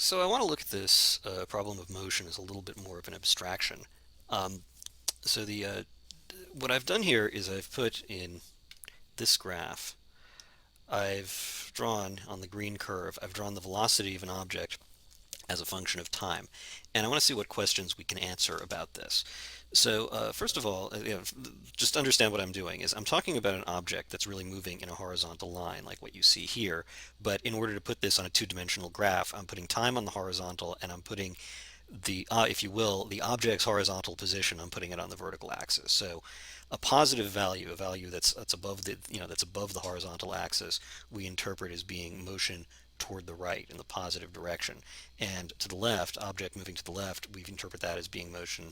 So I want to look at this problem of motion as a little bit more of an abstraction. Um, so what I've done here is I've put in this graph, I've drawn on the green curve, I've drawn the velocity of an object as a function of time. And I want to see what questions we can answer about this. So first of all, just understand what I'm doing is I'm talking about an object that's really moving in a horizontal line like what you see here. But in order to put this on a two-dimensional graph, I'm putting time on the horizontal and I'm putting if you will, the object's horizontal position, I'm putting it on the vertical axis. So a positive value, a value that's above that's above the horizontal axis, we interpret as being motion toward the right in the positive direction. And to the left, object moving to the left, we interpret that as being motion.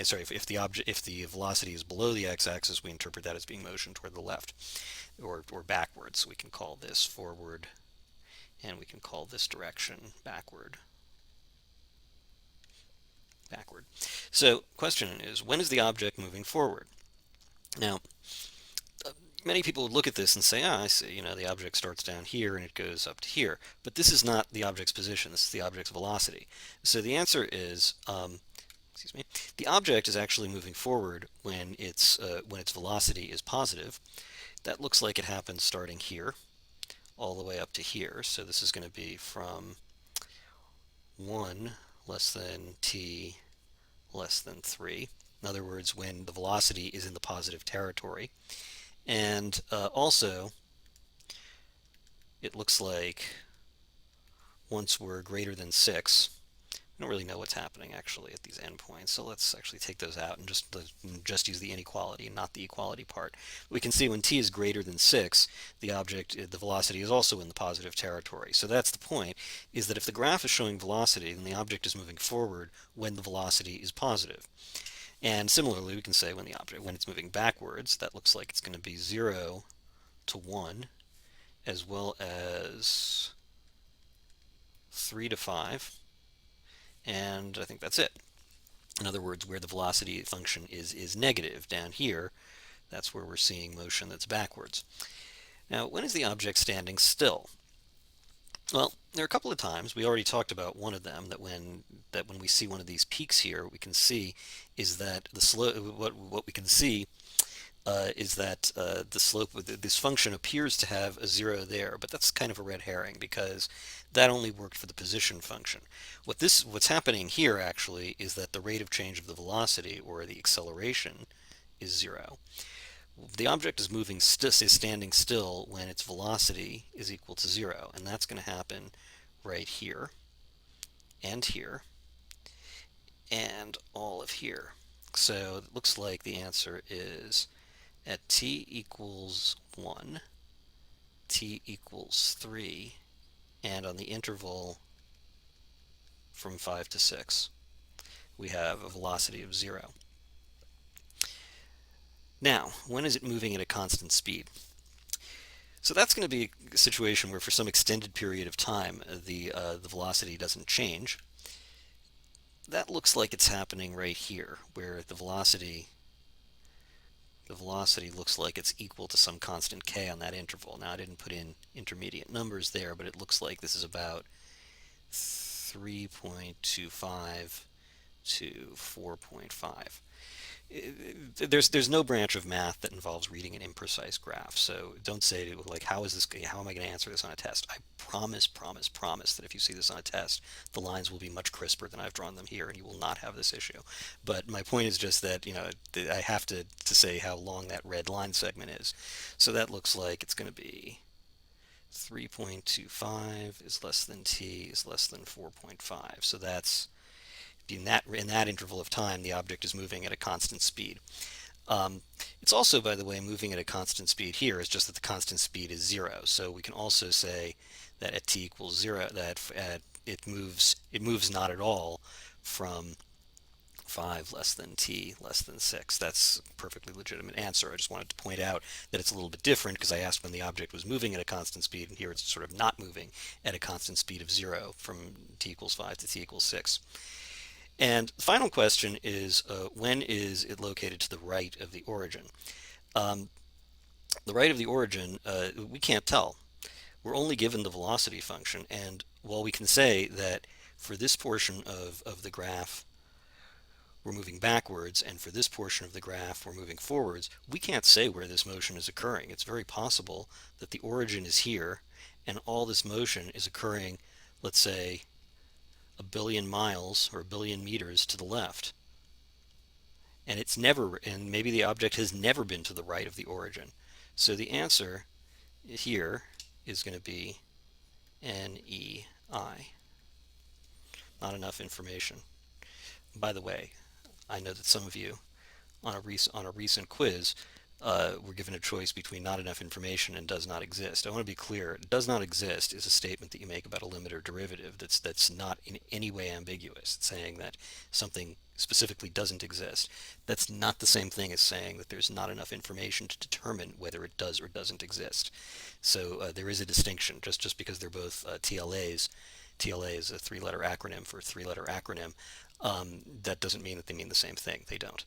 Sorry, if the velocity is below the x-axis, we interpret that as being motion toward the left, or backwards. We can call this forward, and we can call this direction backward. Backward. So, question is, when is the object moving forward? Now, many people would look at this and say, I see, the object starts down here and it goes up to here. But this is not the object's position, this is the object's velocity. So the answer is, excuse me, the object is actually moving forward when its velocity is positive. That looks like it happens starting here all the way up to here. So this is going to be from 1 less than t less than 3. In other words, when the velocity is in the positive territory. And also, it looks like once we're greater than 6, we don't really know what's happening actually at these endpoints. So let's actually take those out and just use the inequality and not the equality part. We can see when t is greater than 6, the velocity is also in the positive territory. So that's the point, is that if the graph is showing velocity, then the object is moving forward when the velocity is positive. And similarly, we can say when it's moving backwards, that looks like it's going to be 0 to 1, as well as 3 to 5, and I think that's it. In other words, where the velocity function is negative down here, that's where we're seeing motion that's backwards. Now, when is the object standing still? Well, there are a couple of times. We already talked about one of them, that when we see one of these peaks here, we can see is that the slope. What we can see is that the slope of this function appears to have a 0 there, but that's kind of a red herring because that only worked for the position function. What's happening here actually is that the rate of change of the velocity, or the acceleration, is 0. The object is standing still when its velocity is equal to 0, and that's going to happen right here and here and all of here. So it looks like the answer is at t equals 1, t equals 3, and on the interval from 5 to 6, we have a velocity of 0. Now, when is it moving at a constant speed? So that's going to be a situation where for some extended period of time the velocity doesn't change. That looks like it's happening right here, where the velocity looks like it's equal to some constant k on that interval. Now I didn't put in intermediate numbers there, but it looks like this is about 3.25 to 4.5. There's no branch of math that involves reading an imprecise graph, so don't say like, how am I going to answer this on a test? I promise that if you see this on a test, the lines will be much crisper than I've drawn them here, and you will not have this issue. But my point is just that I have to say how long that red line segment is. So that looks like it's going to be 3.25 is less than t is less than 4.5. So that's in that interval of time, the object is moving at a constant speed. It's also, by the way, moving at a constant speed here. It's just that the constant speed is 0. So we can also say that at t equals 0, that it moves not at all from 5 less than t less than 6. That's a perfectly legitimate answer. I just wanted to point out that it's a little bit different because I asked when the object was moving at a constant speed, and here it's sort of not moving at a constant speed of 0 from t equals 5 to t equals 6. And the final question is, when is it located to the right of the origin? The right of the origin, we can't tell. We're only given the velocity function, and while we can say that for this portion of the graph, we're moving backwards, and for this portion of the graph, we're moving forwards. We can't say where this motion is occurring. It's very possible that the origin is here, and all this motion is occurring, let's say, a billion miles or a billion meters to the left. And it's never, and maybe the object has never been to the right of the origin. So the answer here is going to be NEI. Not enough information. By the way, I know that some of you on a recent quiz were given a choice between not enough information and does not exist. I want to be clear. Does not exist is a statement that you make about a limit or derivative that's not in any way ambiguous. It's saying that something specifically doesn't exist. That's not the same thing as saying that there's not enough information to determine whether it does or doesn't exist. So there is a distinction. Just because they're both TLAs, TLA is a three-letter acronym for a three-letter acronym. That doesn't mean that they mean the same thing. They don't.